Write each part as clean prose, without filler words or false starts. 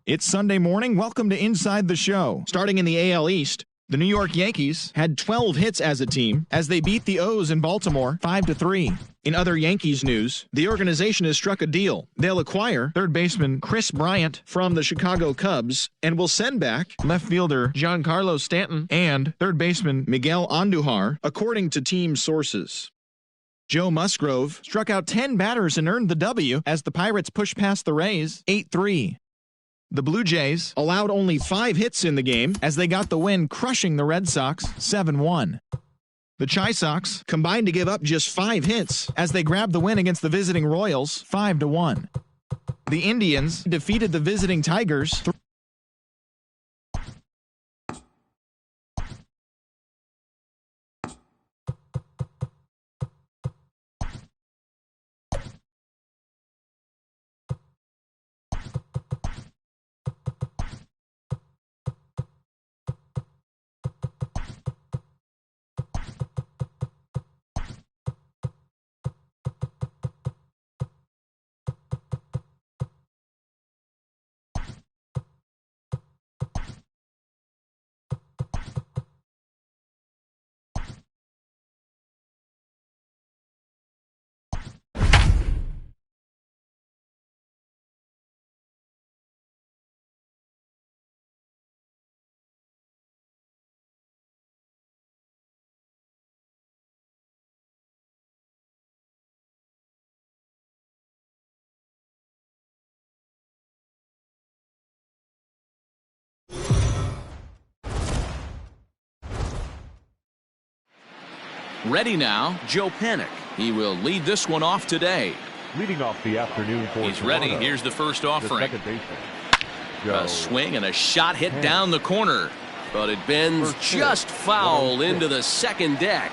It's Sunday morning. Welcome to Inside the Show. Starting in the AL East, the New York Yankees had 12 hits as a team as they beat the O's in Baltimore 5-3. In other Yankees news, the organization has struck a deal. They'll acquire third baseman Chris Bryant from the Chicago Cubs and will send back left fielder Giancarlo Stanton and third baseman Miguel Andujar, according to team sources. Joe Musgrove struck out 10 batters and earned the W as the Pirates pushed past the Rays 8-3. The Blue Jays allowed only 5 hits in the game as they got the win, crushing the Red Sox 7-1. The Chi Sox combined to give up just 5 hits as they grabbed the win against the visiting Royals 5-1. The Indians defeated the visiting Tigers Ready now, Joe Panik. He will lead this one off today. Leading off the afternoon for He's ready. Here's the first offering. The a swing and a shot hit down the corner. But it bends just foul into the second deck.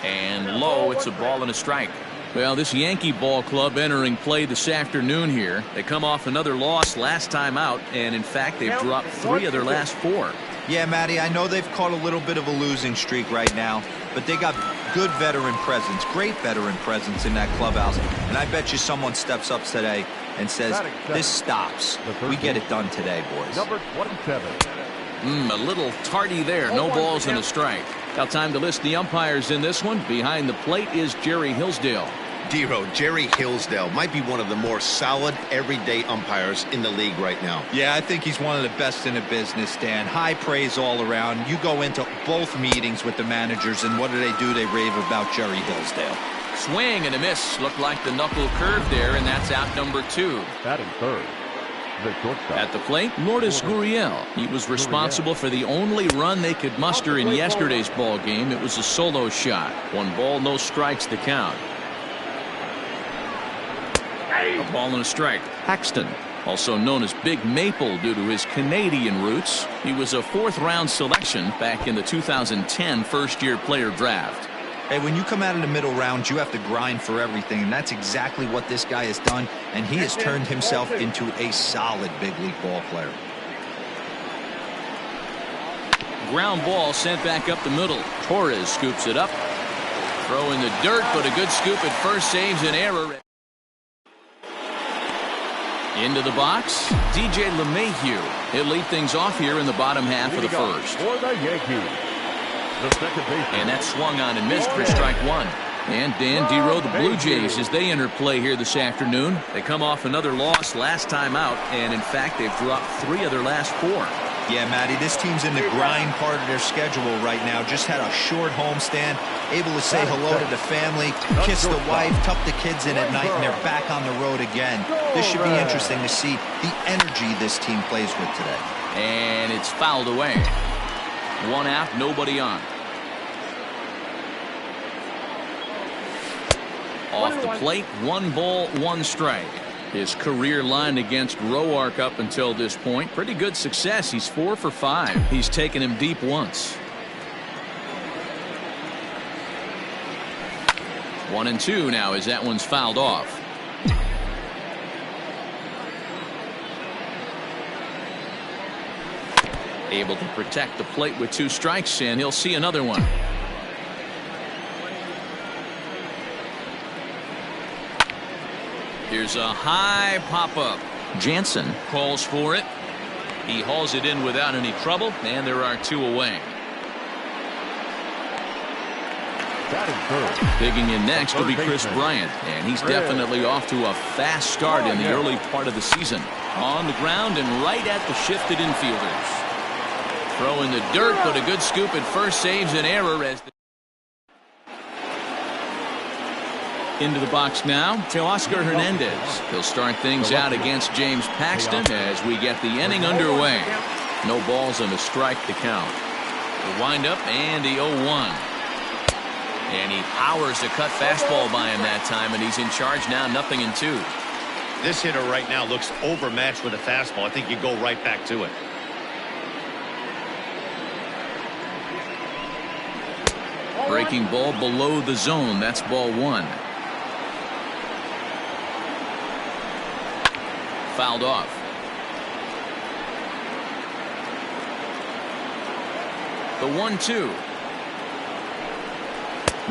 And low, it's a ball and a strike. Well, this Yankee ball club entering play this afternoon here. They come off another loss last time out, and in fact, they've dropped 3 of their last 4. Yeah, Matty, I know they've caught a little bit of a losing streak right now, but they got good veteran presence, great veteran presence in that clubhouse. And I bet you someone steps up today and says, this stops. We get it done today, boys. Number 27. A little tardy there. No balls and a strike. Now time to list the umpires in this one. Behind the plate is Jerry Hillsdale. Dero, Jerry Hillsdale might be one of the more solid everyday umpires in the league right now. Yeah, I think he's one of the best in the business, Dan. High praise all around. You go into both meetings with the managers, and what do? They rave about Jerry Hillsdale. Swing and a miss. Looked like the knuckle curve there, and that's out number 2. Batting third, the shortstop. At the plate, Lourdes Gurriel. He was responsible for the only run they could muster in yesterday's ball game. It was a solo shot. 1 ball, no strikes to count. A ball and a strike. Paxton, also known as Big Maple due to his Canadian roots. He was a 4th-round selection back in the 2010 first-year player draft. Hey, when you come out of the middle rounds, you have to grind for everything, and that's exactly what this guy has done, and he has turned himself into a solid big league ball player. Ground ball sent back up the middle. Torres scoops it up. Throw in the dirt, but a good scoop at first saves an error. Into the box, DJ LeMahieu. He'll lead things off here in the bottom half of the first. For the Yankees, the second baseman. And that swung on and missed for strike 1. And Dan Dero, the Blue Jays, as they enter play here this afternoon. They come off another loss last time out, and in fact, they've dropped 3 of their last 4. Yeah, Matty, this team's in the grind part of their schedule right now. Just had a short homestand, able to say hello to the family, kiss the wife, tuck the kids in at night, and they're back on the road again. This should be interesting to see the energy this team plays with today. And it's fouled away. 1 out, nobody on. Off the plate, 1 ball, 1 strike. His career line against Roark up until this point, pretty good success. He's 4 for 5. He's taken him deep once. 1-2 now as that one's fouled off. Able to protect the plate with 2 strikes, and he'll see another one. Here's a high pop-up. Jansen calls for it. He hauls it in without any trouble, and there are 2 away. Digging in next will be Chris Bryant, and he's definitely off to a fast start in the early part of the season. On the ground and right at the shifted infielders. Throw in the dirt, but a good scoop at first saves an error as into the box now, Teoscar Hernandez. He'll start things out against James Paxton as we get the inning underway. No balls and a strike to count. The windup and the 0-1. And he powers the cut fastball by him that time, and he's in charge now, 0-2. This hitter right now looks overmatched with a fastball. I think you go right back to it. Breaking ball below the zone. That's ball 1. Fouled off. The 1-2.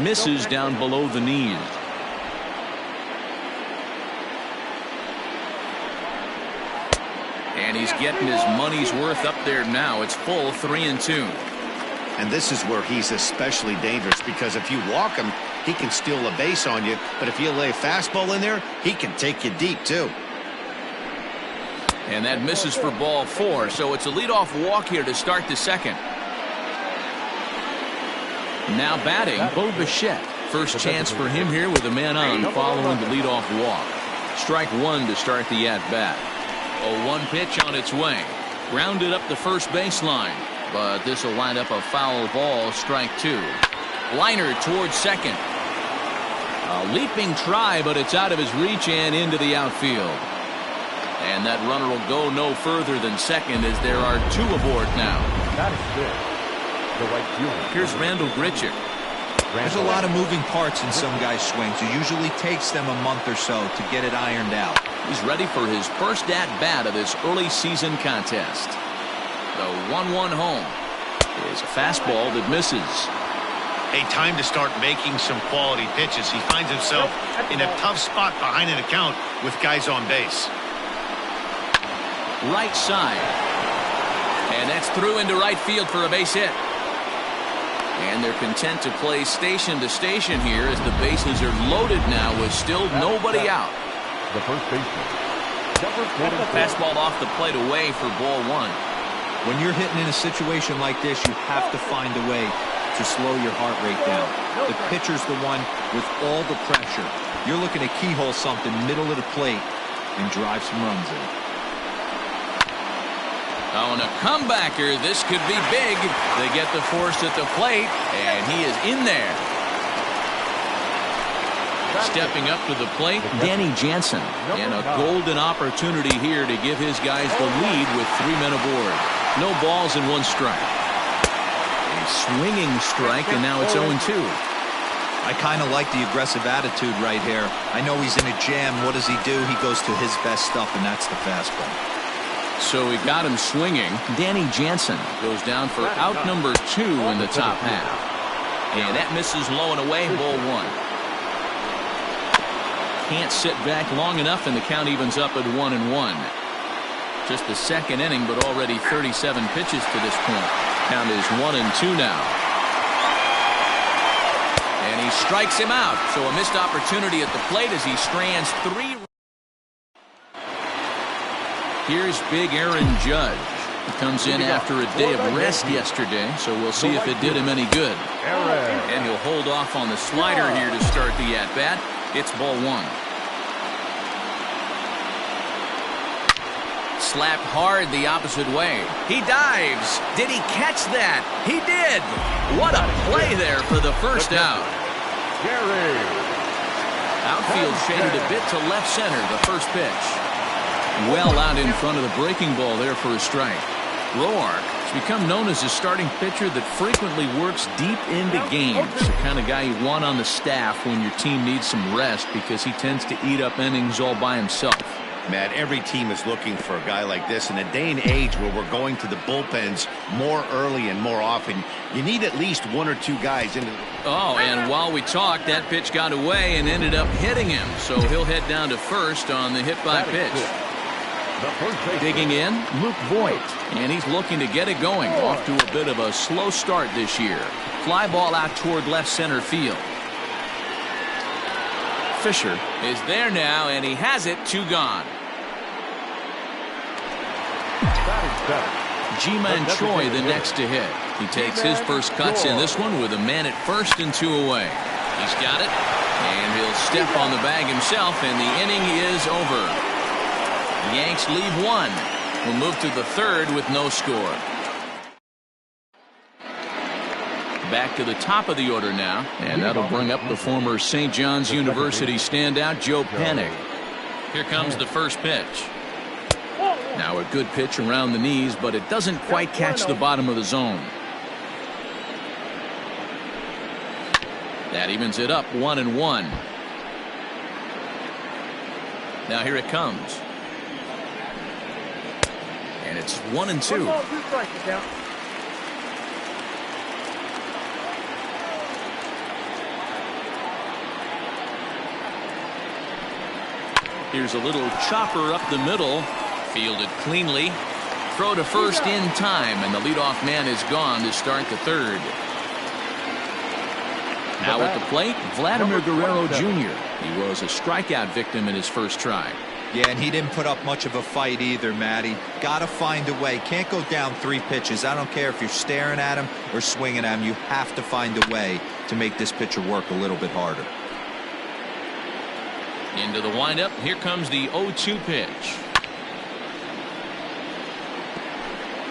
Misses down below the knees. And he's getting his money's worth up there now. It's full 3-2. And this is where he's especially dangerous, because if you walk him, he can steal a base on you. But if you lay a fastball in there, he can take you deep, too. And that misses for ball 4. So it's a leadoff walk here to start the second. Now batting, Bo Bichette. First chance for him here with a man on following the leadoff walk. Strike 1 to start the at-bat. A 1 pitch on its way. Grounded up the first baseline. But this will wind up a foul ball, strike 2. Liner towards second. A leaping try, but it's out of his reach and into the outfield. And that runner will go no further than second as there are 2 aboard now. That is good. The right fielder. Here's Randall Grichuk. There's a lot of moving parts in some guys' swings. It usually takes them a month or so to get it ironed out. He's ready for his first at-bat of this early season contest. The 1-1 home is a fastball that misses. Hey, time to start making some quality pitches. He finds himself in a tough spot behind an account with guys on base. Right side. And that's through into right field for a base hit. And they're content to play station to station here as the bases are loaded now with still nobody out. The first baseman. Fastball off the plate away for ball 1. When you're hitting in a situation like this, you have to find a way to slow your heart rate down. The pitcher's the one with all the pressure. You're looking to keyhole something middle of the plate and drive some runs in. Oh, and a comebacker. This could be big. They get the force at the plate, and he is in there. Stepping up to the plate, Danny Jansen. And a golden opportunity here to give his guys the lead with 3 men aboard. No balls and 1 strike. A swinging strike, and now it's 0-2. I kind of like the aggressive attitude right here. I know he's in a jam. What does he do? He goes to his best stuff, and that's the fastball. So he got him swinging. Danny Jansen goes down for out number 2 in the top half. And that misses low and away, ball 1. Can't sit back long enough, and the count evens up at 1-1. Just the second inning, but already 37 pitches to this point. Count is 1-2 now. And he strikes him out. So a missed opportunity at the plate as he strands 3. Here's big Aaron Judge. He comes in after a day of rest yesterday, so we'll see if it did him any good. And he'll hold off on the slider here to start the at-bat. It's ball 1. Slapped hard the opposite way. He dives. Did he catch that? He did. What a play there for the first out. Outfield shaded a bit to left center, the first pitch. Well out in front of the breaking ball there for a strike. Roark has become known as a starting pitcher that frequently works deep into games. The kind of guy you want on the staff when your team needs some rest because he tends to eat up innings all by himself. Matt, every team is looking for a guy like this. In a day and age where we're going to the bullpens more early and more often, you need at least one or two guys into the... Oh, and while we talked, that pitch got away and ended up hitting him. So he'll head down to first on the hit by pitch. Digging in, Luke Voigt. And he's looking to get it going. Off to a bit of a slow start this year. Fly ball out toward left center field. Fisher is there now, and he has it. 2 gone. Ji-Man Choi the next to hit. He takes his first cuts in this one with a man at first and 2 away. He's got it, and he'll step on the bag himself, and the inning is over. The Yanks leave 1. We'll move to the 3rd with no score. Back to the top of the order now, and that'll bring up the former St. John's University standout Joe Panik. Here comes the first pitch. Now a good pitch around the knees, but it doesn't quite catch the bottom of the zone. That evens it up 1-1. Now here it comes. And it's 1-2. Here's a little chopper up the middle. Fielded cleanly. Throw to first in time, and the leadoff man is gone to start the 3rd. Now at the plate, Vladimir Guerrero Jr. He was a strikeout victim in his first try. Yeah, and he didn't put up much of a fight either, Matty. Got to find a way. Can't go down 3 pitches. I don't care if you're staring at him or swinging at him. You have to find a way to make this pitcher work a little bit harder. Into the windup. Here comes the 0-2 pitch.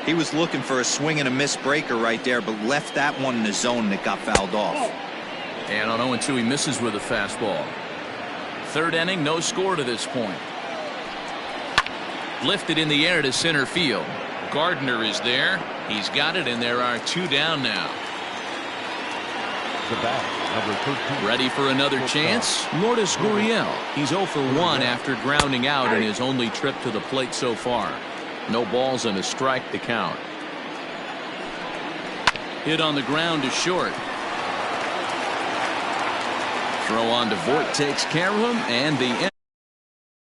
He was looking for a swing and a miss breaker right there, but left that one in the zone that got fouled off. And on 0-2, he misses with a fastball. 3rd inning, no score to this point. Lifted in the air to center field. Gardner is there. He's got it, and there are 2 down now. The bat, number 13. Ready for another chance? Lourdes Gurriel. He's 0 for 1 after grounding out in his only trip to the plate so far. No balls and a strike to count. Hit on the ground to short. Throw on to Voigt takes care of him, and the